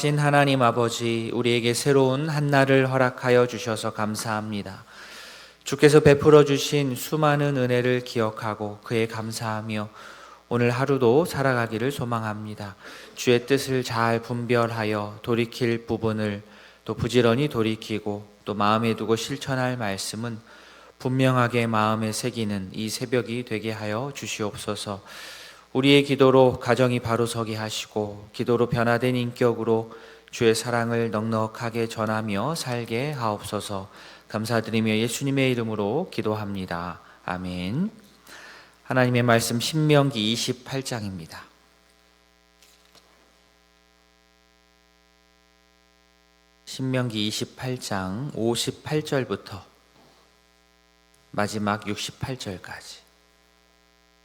전능하신 하나님 아버지, 우리에게 새로운 한날을 허락하여 주셔서 감사합니다. 주께서 베풀어 주신 수많은 은혜를 기억하고 그에 감사하며 오늘 하루도 살아가기를 소망합니다. 주의 뜻을 잘 분별하여 돌이킬 부분을 또 부지런히 돌이키고 또 마음에 두고 실천할 말씀은 분명하게 마음에 새기는 이 새벽이 되게 하여 주시옵소서. 우리의 기도로 가정이 바로 서게 하시고 기도로 변화된 인격으로 주의 사랑을 넉넉하게 전하며 살게 하옵소서. 감사드리며 예수님의 이름으로 기도합니다. 아멘. 하나님의 말씀 신명기 28장입니다. 신명기 28장 58절부터 마지막 68절까지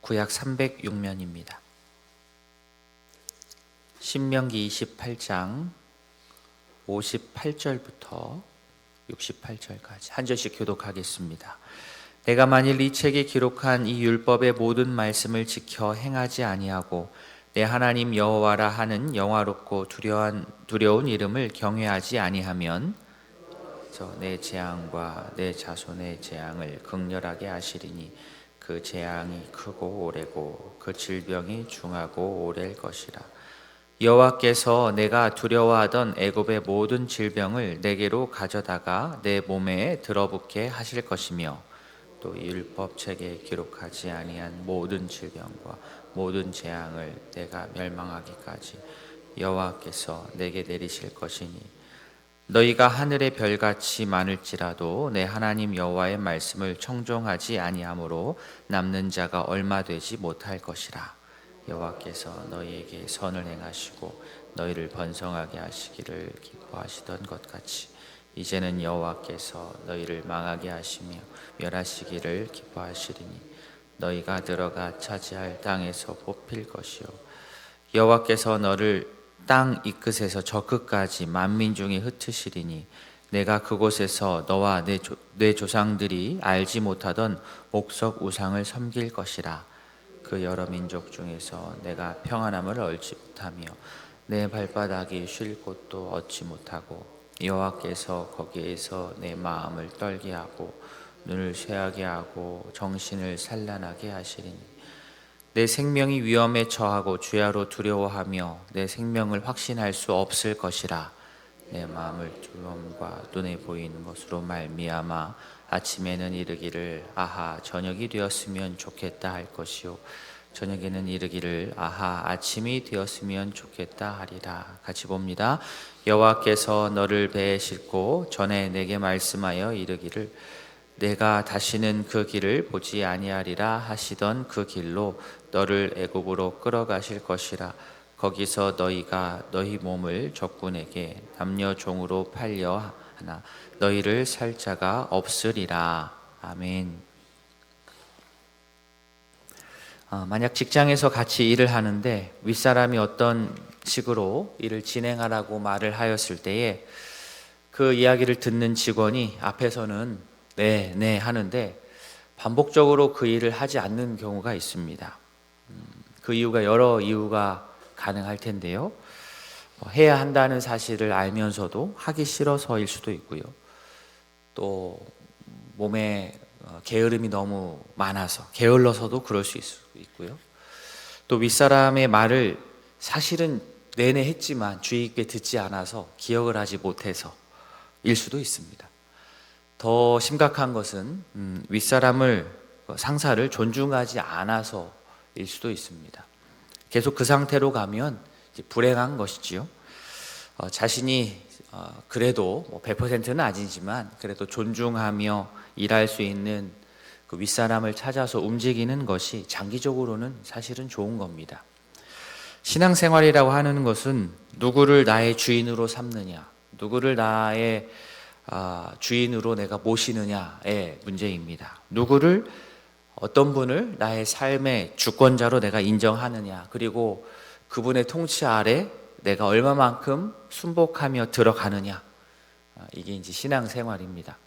구약 306면입니다. 신명기 28장 58절부터 68절까지 한 절씩 교독하겠습니다. 내가 만일 이 책에 기록한 이 율법의 모든 말씀을 지켜 행하지 아니하고 내 하나님 여호와라 하는 영화롭고 두려운 이름을 경외하지 아니하면 내 재앙과 내 자손의 재앙을 극렬하게 하시리니 그 재앙이 크고 오래고 그 질병이 중하고 오래일 것이라. 여호와께서 내가 두려워하던 애굽의 모든 질병을 내게로 가져다가 내 몸에 들어붙게 하실 것이며 또 이 율법책에 기록하지 아니한 모든 질병과 모든 재앙을 내가 멸망하기까지 여호와께서 내게 내리실 것이니 너희가 하늘의 별같이 많을지라도 내 하나님 여호와의 말씀을 청종하지 아니하므로 남는 자가 얼마 되지 못할 것이라. 여호와께서 너희에게 선을 행하시고 너희를 번성하게 하시기를 기뻐하시던 것 같이 이제는 여호와께서 너희를 망하게 하시며 멸하시기를 기뻐하시리니 너희가 들어가 차지할 땅에서 뽑힐 것이요 여호와께서 너를 땅 이 끝에서 저 끝까지 만민 중에 흩으시리니 내가 그곳에서 너와 내 조상들이 알지 못하던 목석 우상을 섬길 것이라. 그 여러 민족 중에서 내가 평안함을 얻지 못하며 내 발바닥이 쉴 곳도 얻지 못하고 여호와께서 거기에서 내 마음을 떨게 하고 눈을 쇠하게 하고 정신을 산란하게 하시리니 내 생명이 위험에 처하고 주야로 두려워하며 내 생명을 확신할 수 없을 것이라. 내 마음을 두려움과 눈에 보이는 것으로 말미암아 아침에는 이르기를 아하 저녁이 되었으면 좋겠다 할 것이요 저녁에는 이르기를 아하 아침이 되었으면 좋겠다 하리라. 같이 봅니다. 여호와께서 너를 배에 싣고 전에 내게 말씀하여 이르기를 내가 다시는 그 길을 보지 아니하리라 하시던 그 길로 너를 애굽으로 끌어가실 것이라. 거기서 너희가 너희 몸을 적군에게 남녀 종으로 팔려 하나 너희를 살 자가 없으리라. 아멘. 만약 직장에서 같이 일을 하는데 윗사람이 어떤 식으로 일을 진행하라고 말을 하였을 때에 그 이야기를 듣는 직원이 앞에서는 네 하는데 반복적으로 그 일을 하지 않는 경우가 있습니다. 그 이유가 여러 이유가 가능할 텐데요. 해야 한다는 사실을 알면서도 하기 싫어서일 수도 있고요. 또 몸에 게으름이 너무 많아서 게을러서도 그럴 수 있고요. 또 윗사람의 말을 사실은 내내 했지만 주의 깊게 듣지 않아서 기억을 하지 못해서 일 수도 있습니다. 더 심각한 것은 윗사람을 상사를 존중하지 않아서일 수도 있습니다. 계속 그 상태로 가면 이제 불행한 것이지요. 자신이 그래도 100%는 아니지만 그래도 존중하며 일할 수 있는 그 윗사람을 찾아서 움직이는 것이 장기적으로는 사실은 좋은 겁니다. 신앙생활이라고 하는 것은 누구를 나의 주인으로 삼느냐, 누구를 나의 주인으로 내가 모시느냐의 문제입니다. 누구를 어떤 분을 나의 삶의 주권자로 내가 인정하느냐, 그리고 그분의 통치 아래 내가 얼마만큼 순복하며 들어가느냐, 이게 이제 신앙생활입니다.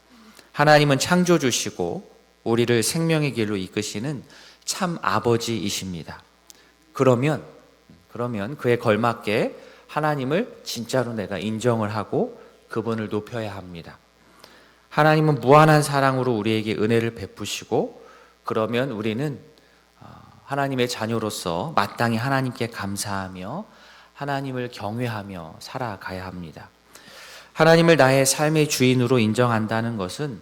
하나님은 창조주시고 우리를 생명의 길로 이끄시는 참 아버지이십니다. 그러면 그에 걸맞게 하나님을 진짜로 내가 인정을 하고 그분을 높여야 합니다. 하나님은 무한한 사랑으로 우리에게 은혜를 베푸시고, 그러면 우리는 하나님의 자녀로서 마땅히 하나님께 감사하며 하나님을 경외하며 살아가야 합니다. 하나님을 나의 삶의 주인으로 인정한다는 것은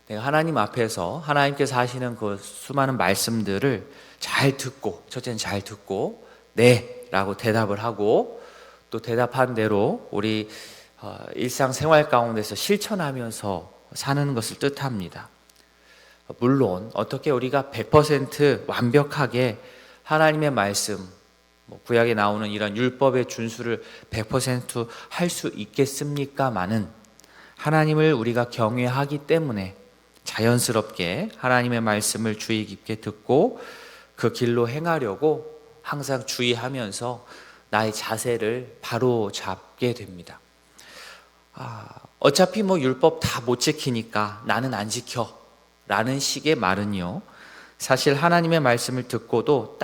내가 하나님 앞에서 하나님께서 하시는 그 수많은 말씀들을 잘 듣고, 첫째는 잘 듣고 네 라고 대답을 하고, 또 대답한 대로 우리 일상생활 가운데서 실천하면서 사는 것을 뜻합니다. 물론 어떻게 우리가 100% 완벽하게 하나님의 말씀, 구약에 나오는 이런 율법의 준수를 100% 할 수 있겠습니까마는, 하나님을 우리가 경외하기 때문에 자연스럽게 하나님의 말씀을 주의 깊게 듣고 그 길로 행하려고 항상 주의하면서 나의 자세를 바로 잡게 됩니다. 어차피 율법 다 못 지키니까 나는 안 지켜 라는 식의 말은요, 사실 하나님의 말씀을 듣고도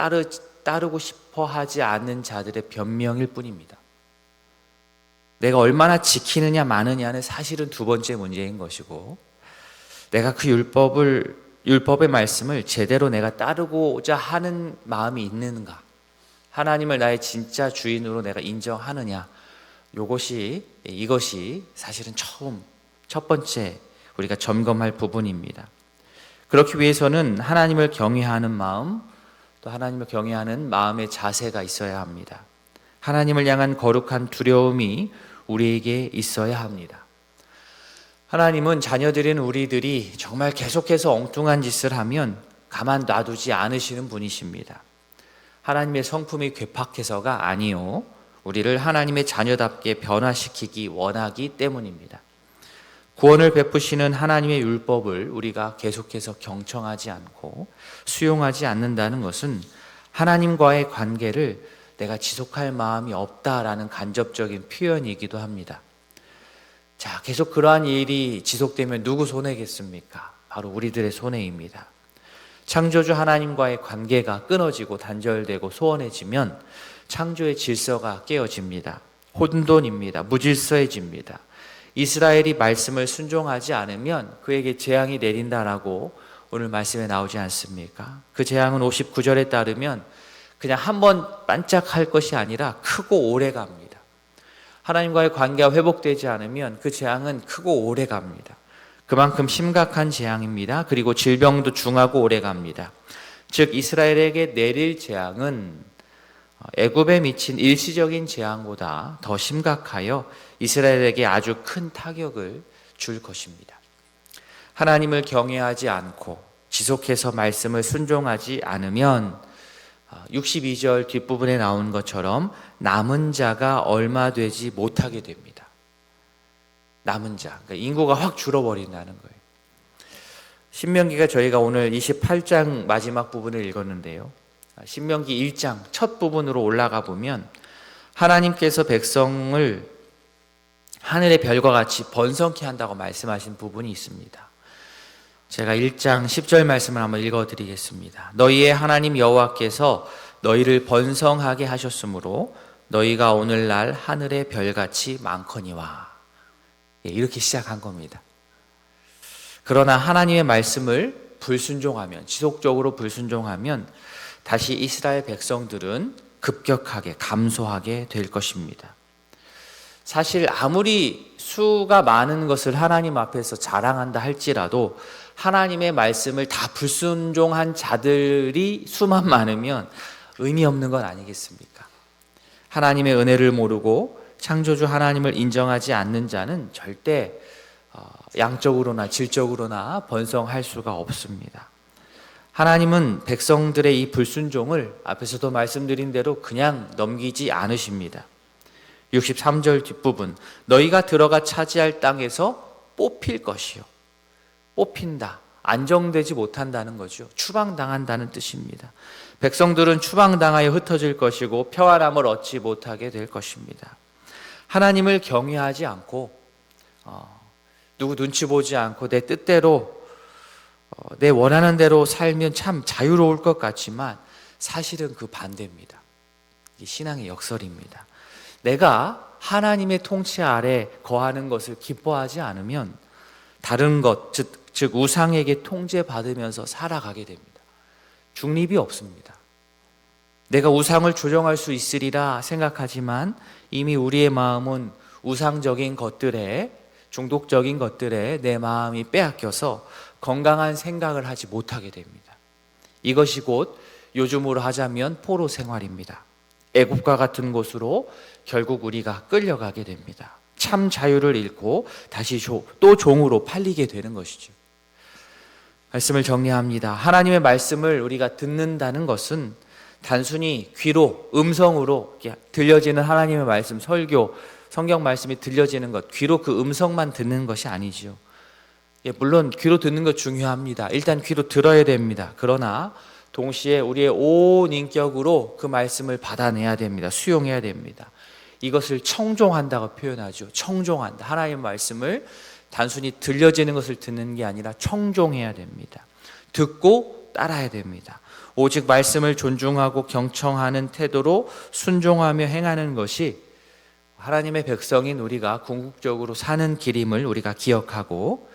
따르고 싶어 하지 않는 자들의 변명일 뿐입니다. 내가 얼마나 지키느냐 마느냐는 사실은 두 번째 문제인 것이고, 내가 그 율법의 말씀을 제대로 내가 따르고자 하는 마음이 있는가, 하나님을 나의 진짜 주인으로 내가 인정하느냐, 이것이 사실은 첫 번째 우리가 점검할 부분입니다. 그렇기 위해서는 하나님을 경외하는 마음, 또 하나님을 경외하는 마음의 자세가 있어야 합니다. 하나님을 향한 거룩한 두려움이 우리에게 있어야 합니다. 하나님은 자녀들인 우리들이 정말 계속해서 엉뚱한 짓을 하면 가만 놔두지 않으시는 분이십니다. 하나님의 성품이 괴팍해서가 아니요, 우리를 하나님의 자녀답게 변화시키기 원하기 때문입니다. 구원을 베푸시는 하나님의 율법을 우리가 계속해서 경청하지 않고 수용하지 않는다는 것은 하나님과의 관계를 내가 지속할 마음이 없다라는 간접적인 표현이기도 합니다. 자, 계속 그러한 일이 지속되면 누구 손해겠습니까? 바로 우리들의 손해입니다. 창조주 하나님과의 관계가 끊어지고 단절되고 소원해지면 창조의 질서가 깨어집니다. 혼돈입니다. 무질서해집니다. 이스라엘이 말씀을 순종하지 않으면 그에게 재앙이 내린다라고 오늘 말씀에 나오지 않습니까? 그 재앙은 59절에 따르면 그냥 한번 반짝할 것이 아니라 크고 오래 갑니다. 하나님과의 관계가 회복되지 않으면 그 재앙은 크고 오래 갑니다. 그만큼 심각한 재앙입니다. 그리고 질병도 중하고 오래 갑니다. 즉 이스라엘에게 내릴 재앙은 애굽에 미친 일시적인 재앙보다 더 심각하여 이스라엘에게 아주 큰 타격을 줄 것입니다. 하나님을 경외하지 않고 지속해서 말씀을 순종하지 않으면 62절 뒷부분에 나온 것처럼 남은 자가 얼마 되지 못하게 됩니다. 남은 자, 그러니까 인구가 확 줄어버린다는 거예요. 신명기가 저희가 오늘 28장 마지막 부분을 읽었는데요, 신명기 1장 첫 부분으로 올라가 보면 하나님께서 백성을 하늘의 별과 같이 번성케 한다고 말씀하신 부분이 있습니다. 제가 1장 10절 말씀을 한번 읽어드리겠습니다. 너희의 하나님 여호와께서 너희를 번성하게 하셨으므로 너희가 오늘날 하늘의 별같이 많거니와. 이렇게 시작한 겁니다. 그러나 하나님의 말씀을 불순종하면, 지속적으로 불순종하면 다시 이스라엘 백성들은 급격하게 감소하게 될 것입니다. 사실 아무리 수가 많은 것을 하나님 앞에서 자랑한다 할지라도 하나님의 말씀을 다 불순종한 자들이 수만 많으면 의미 없는 건 아니겠습니까? 하나님의 은혜를 모르고 창조주 하나님을 인정하지 않는 자는 절대 양적으로나 질적으로나 번성할 수가 없습니다. 하나님은 백성들의 이 불순종을 앞에서도 말씀드린 대로 그냥 넘기지 않으십니다. 63절 뒷부분, 너희가 들어가 차지할 땅에서 뽑힐 것이요. 뽑힌다, 안정되지 못한다는 거죠. 추방당한다는 뜻입니다. 백성들은 추방당하여 흩어질 것이고 평안함을 얻지 못하게 될 것입니다. 하나님을 경외하지 않고 누구 눈치 보지 않고 내 뜻대로 내 원하는 대로 살면 참 자유로울 것 같지만 사실은 그 반대입니다. 이게 신앙의 역설입니다. 내가 하나님의 통치 아래 거하는 것을 기뻐하지 않으면 다른 것, 즉 우상에게 통제받으면서 살아가게 됩니다. 중립이 없습니다. 내가 우상을 조정할 수 있으리라 생각하지만 이미 우리의 마음은 우상적인 것들에, 중독적인 것들에 내 마음이 빼앗겨서 건강한 생각을 하지 못하게 됩니다. 이것이 곧 요즘으로 하자면 포로 생활입니다. 애국과 같은 곳으로 결국 우리가 끌려가게 됩니다. 참 자유를 잃고 다시 또 종으로 팔리게 되는 것이죠. 말씀을 정리합니다. 하나님의 말씀을 우리가 듣는다는 것은 단순히 귀로, 음성으로 들려지는 하나님의 말씀, 설교, 성경 말씀이 들려지는 것, 귀로 그 음성만 듣는 것이 아니지요. 물론 귀로 듣는 것 중요합니다. 일단 귀로 들어야 됩니다. 그러나 동시에 우리의 온 인격으로 그 말씀을 받아내야 됩니다. 수용해야 됩니다. 이것을 청종한다고 표현하죠. 청종한다. 하나님의 말씀을 단순히 들려지는 것을 듣는 게 아니라 청종해야 됩니다. 듣고 따라야 됩니다. 오직 말씀을 존중하고 경청하는 태도로 순종하며 행하는 것이 하나님의 백성인 우리가 궁극적으로 사는 길임을 우리가 기억하고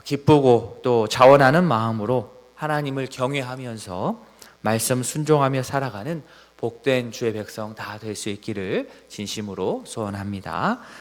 기쁘고 또 자원하는 마음으로 하나님을 경외하면서 말씀 순종하며 살아가는 복된 주의 백성 다 될 수 있기를 진심으로 소원합니다.